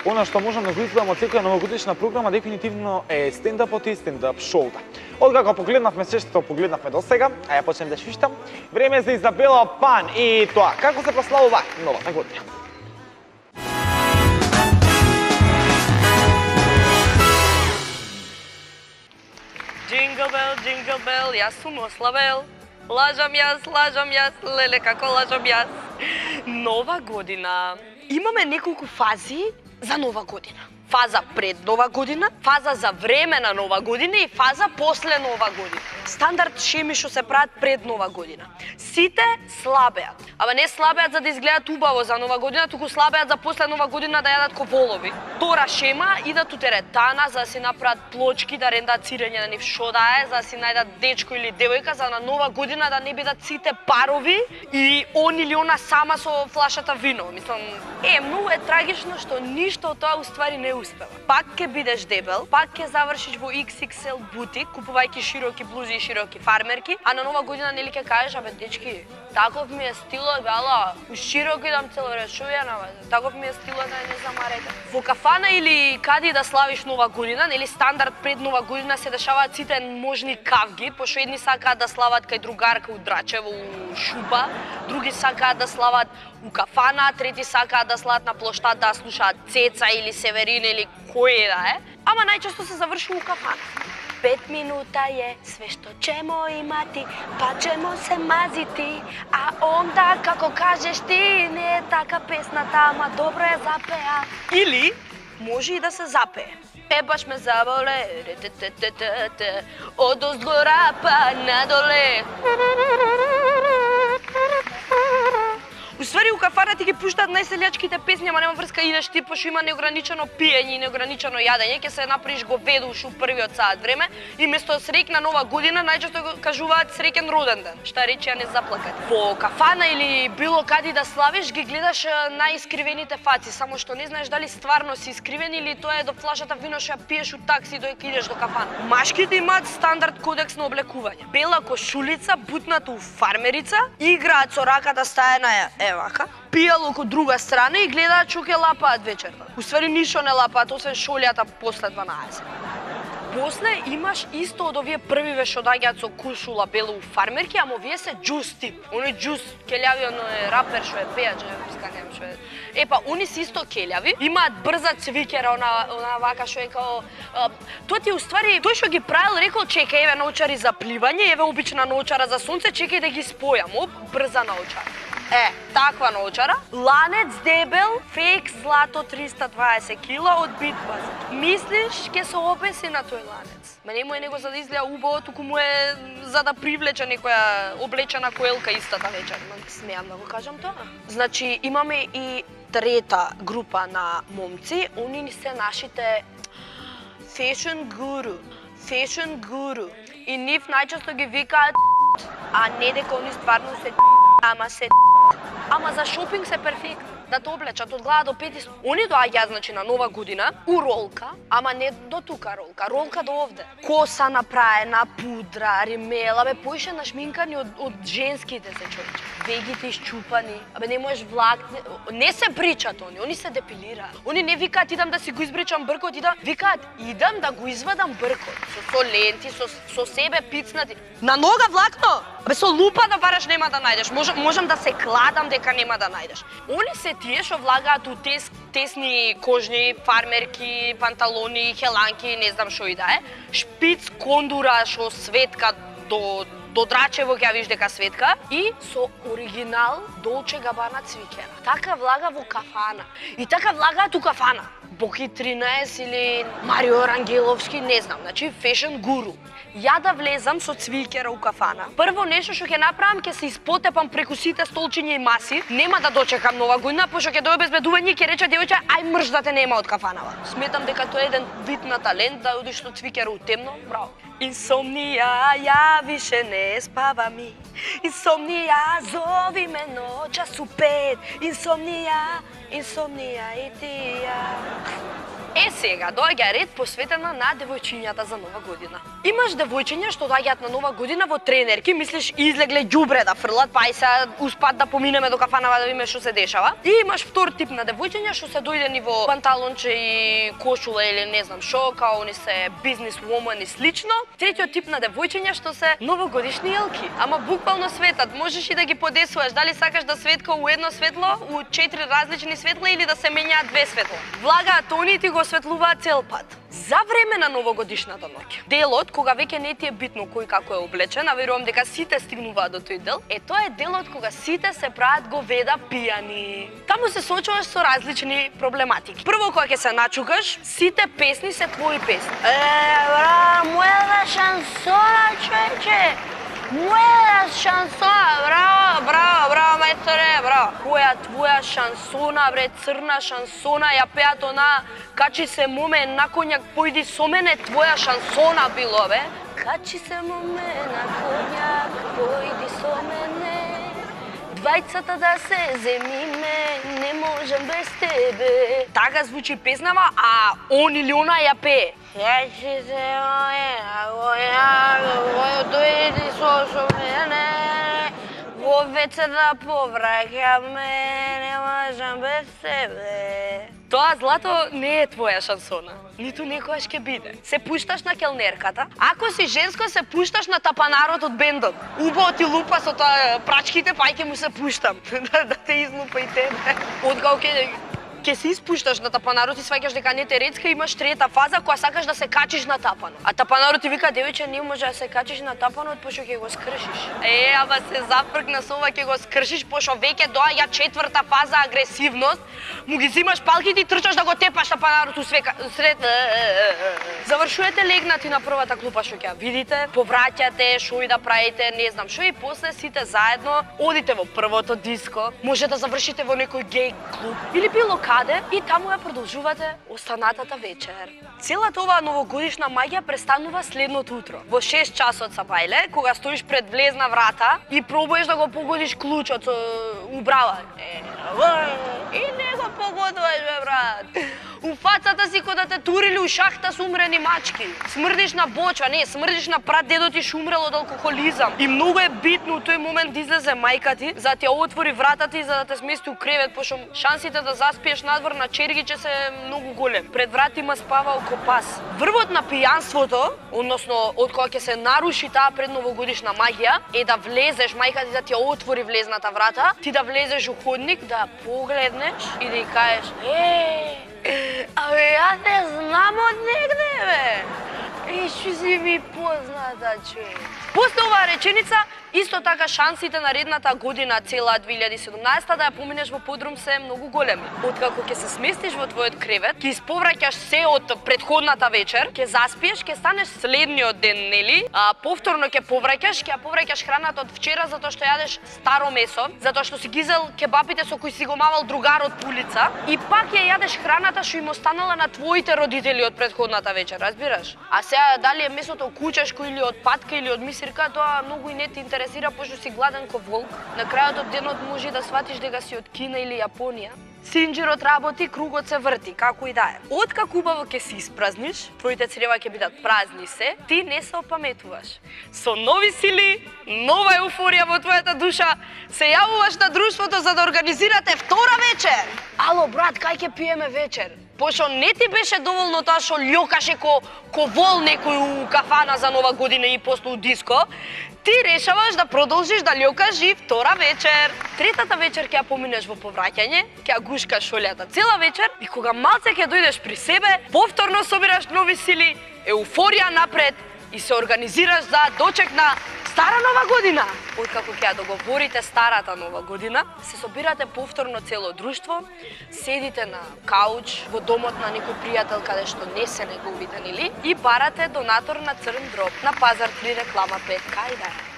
Она што можам да го изведам од секоја новогодишна програма дефинитивно е стендапот и стендап шоута. Од како погледнавме се што погледнавме до сега, а ја почнем да шиштам, време е за Изабела Пан и тоа како се прославува новата година. Jingle bell, јас сум ославел. Лажам јас, леле како лажам јас. Нова година. Имаме неколку фази за нова година. Фаза пред нова година, фаза за време на нова година и фаза после нова година. Стандард шеми што се прават пред нова година. Сите слабеат. Ама не слабеат за да изгледат убаво за нова година, туку слабеат за после нова година да јадат ко волови. Втора шема идат у теретана за да си направат плочки, да рендат сирење на нив шо да е, за да си најдат дечко или девојка за на нова година да не бидат сите парови и он или она сама со флашата вино. Мислам, многу е трагично што ништо од тоа уствари не успева. Пак ќе бидеш дебел, пак ќе завршиш во XXL бутик, купувајќи широки блузи и широки фармерки, а на нова година нели ќе кажеш, абе дечки, таков ми е стилот, бела, у широки дам целорешувена, таков ми е стилот, да не замарете. Во кафана или каде да славиш нова година, нели стандард пред нова година се дешаваат сите можни кавги, пошто едни сакаат да слават кај другарка у Драчево у Шупа, други сакаат да слават у кафана, трети сакаат да слават на плоштад да слушаат Цеца или Северин или кој да е, ама најчесто се заврши у кафана. 5 минута е све што ćemo имати, па ćemo се мазити, а онда како кажеш ти, не е така песната, ама добро е запеа. Или може и да се запее. Е, баш ме заболе, од озгора па надоле. Усвари у кафана ти ги пуштаат најселјачките песни, ама нема врска идеш ти, пошто има неограничено пиење и неограничено јадење, ќе се направиш говедуш у првиот саат време и место среќна нова година најчесто кажуваат среќен роден ден. Шта речи ја не заплакат. Во кафана или било каде да славиш ги гледаш најискривените фаци, само што не знаеш дали стварно си искривен или тоа е до флашата вино што ја пиеш у такси додека идеш до кафана. Машките имаат стандард кодекс на облекување. Бела кошулица, бутната у фармерица, играат со раката стаена евака, пијало од друга страна и гледаат што ќе лапаат вечерта. Усвари ништо не лапаат, освен шолјата после 12. После имаш исто од овие првиве што доаѓаат со кошула бела у фармерки, ама овие се джус тип. Они джус келјави, оној рапер што е пејач, скакам што е. Епа, они се исто келјави, имаат брза цвикера, она вака што е као тоа ти уствари, тој што ги правил рекол чекај, еве научари за пливање, еве обична научара за сонце, чекај да ги спојам, брза научара. Таква научара, ланец дебел, фейк злато 320 кила од Битбаз. Мислиш ќе се обеси на тој ланец? Ме не му е него за да изгледа убаво, туку му е за да привлече некоја облечена коелка истата вечер. Смеам да го кажам тоа. Значи, имаме и трета група на момци, они се нашите fashion guru. И нив најчесто ги викаат, а не дека они стварно се ама се ама за шопинг се перфектно. Да те облечат од глава до пети. Они доаѓаат значи на нова година у ролка, ама не до тука ролка до овде. Коса направена, пудра, римела, поише нашминкани од женските се човече. Вегите исчупани, не можеш влак, не се бричат они се депилираат. Они не викаат идам да си го избричам бркот, викаат идам да го извадам бркот. Со ленти, со себе пицнати. На нога влакно? Со лупа да бараш нема да најдеш. Можам да се кладам дека нема да најдеш. Они се тие што влагаат у тесни кожни фармерки, панталони, хеланки, не знам што и да е. Шпиц кондура што светка до Драчево ќе виж дека светка и со оригинал Долче Габана цвикера. Така влага во кафана. И така влагаат у кафана. Боки 13 или Марио Рангеловски, не знам, значи фешн гуру. Ја да влезам со цвикера у кафана. Прво нешто што ќе направам, ќе се испотепам преку сите столчиња и маси. Нема да дочекам нова година, пошто ќе дојде обезбедување и ќе рече девојче, ај мрш да те нема од кафанава. Сметам дека тоа е еден вид на талент да одиш со цвикера у темно, браво. Инсомнија, ја више не спава ми. Инсомнија, зови ме ноќас у 5. Инсомнија и тија. Сега доаѓа ред посветена на девојчињата за нова година. Имаш девојчиња што доаѓаат на нова година во тренерки, мислиш излегле ѓубре да фрлат, па и се успат да поминеме до кафанава да видиме што се дешава. И имаш втор тип на девојчиња што се дојдени во панталонче и кошула или не знам што, као они се бизнес woman и слично. Третиот тип на девојчиња што се новогодишни елки, ама буквално светат, можеш и да ги подесуваш, дали сакаш да светка у едно светло, у 4 различни светла или да се менјаат две светла. Влагаат они и ти го осветлуваат цел пат. За време на новогодишната ноќ, делот кога веќе не ти е битно кој како е облечен, а верувам дека сите стигнуваат до тој дел, тоа е делот кога сите се прават говеда пијани. Таму се соочуваш со различни проблематики. Прво кога ќе се начукаш, сите песни се твои песни. Бра, моја шансона, човече. Моја шансона, браво, браво, браво, мајсторе, браво. Која твоја шансона, бре, црна шансона, ја пеат она, качи се моме на коњак, појди со мене, твоја шансона било, бе. Качи се моме на коњак, појди со мене, двајцата да се земиме, не можам без тебе. Така звучи песнава, а он или она ја пее. Качи се моме на коњак, дојди со мене, во вече да повраќаме, не можам без тебе. Тоа злато не е твоја шансона, ниту некојаш ќе биде. Се пушташ на келнерката, ако си женско се пушташ на тапанарот од бендот. Убаво ти лупа со тоа прачките, па ќе му се пуштам, да те излупа и тебе. Откако ќе се испушташ на тапанарот и сваќаш дека не те рецка, имаш трета фаза која сакаш да се качиш на тапанот. А тапанарот ти вика, девојче, не може да се качиш на тапанот, пошто ќе го скршиш. Ама се запркна со ова, ќе го скршиш, пошто веќе доаѓа четврта фаза агресивност, му ги зимаш палките и трчаш да го тепаш тапанарот усред. Завршувате легнати на првата клупа што ќе видите, повраќате, шо и да правите, не знам шо, и после сите заедно одите во првото диско, може да завршите во некој геј клуб или било каде и таму ја продолжувате останатата вечер. Целата оваа новогодишна маѓа престанува следното утро. Во 6 часот са бајле, кога стоиш пред влезна врата и пробуваш да го погодиш клучот со убрава. И не го погодуваш, бе, брат. У фацата си кога да те турили у шахта со умрени мачки. Смрдиш на бочва, не, смрдиш на прадедо ти шумрел од алкохолизам. И многу е битно у тој момент да излезе мајка ти, за да ти ја отвори вратата и за да те смести у кревет, пошто шансите да заспиеш надвор на чергиче се многу голем. Пред вратима спава око пас. Врвот на пијанството, односно од кога ќе се наруши таа предновогодишна магија, е да влезеш, мајка ти да ти ја отвори влезната врата, ти да влезеш у ходник, да погледнеш и да ја кажеш: абе, ја те знам од негде, бе. Што си ми позната, човек. После оваа реченица, исто така шансите на редната година, цела 2017, да ја поминеш во подрум се многу големи. Откако ќе се сместиш во твојот кревет, ќе исповраќаш се од претходната вечер, ќе заспиеш, ќе станеш следниот ден, нели? Повторно ќе ја повраќаш храната од вчера затоа што јадеш старо месо, затоа што си гизел кебапите со кои си го мавал другарот по улица и пак ја јадеш храната што им останала на твоите родители од претходната вечер, разбираш? А сега дали е месото кучешко или од патка или од мисирка, тоа многу и не те интересира, пошто си гладен ко волк. На крајот од денот може да сватиш дека си од Кина или Јапонија. Синџирот работи, кругот се врти, како и да е. Откако убаво ќе се испразниш, твоите црева ќе бидат празни се, ти не се опаметуваш. Со нови сили, нова еуфорија во твојата душа, се јавуваш на друштвото за да организирате втора вечер. Ало, брат, кај ќе пиеме вечер? Пошто не ти беше доволно тоа што љокаше ко вол некој у кафана за нова година и после у диско, ти решаваш да продолжиш да љокаш и втора вечер. Третата вечер ќе ја поминеш во повраќање, ќе ја гушкаш шолјата цела вечер и кога малце ќе дојдеш при себе, повторно собираш нови сили, еуфорија напред и се организираш за дочек на Стара нова година. Откако ќе ја договорите старата нова година, се собирате повторно цело друштво, седите на кауч во домот на некој пријател каде што не се неговите, нели? И барате донатор на црн дроб на Пазар 3 реклама 5, кај да е.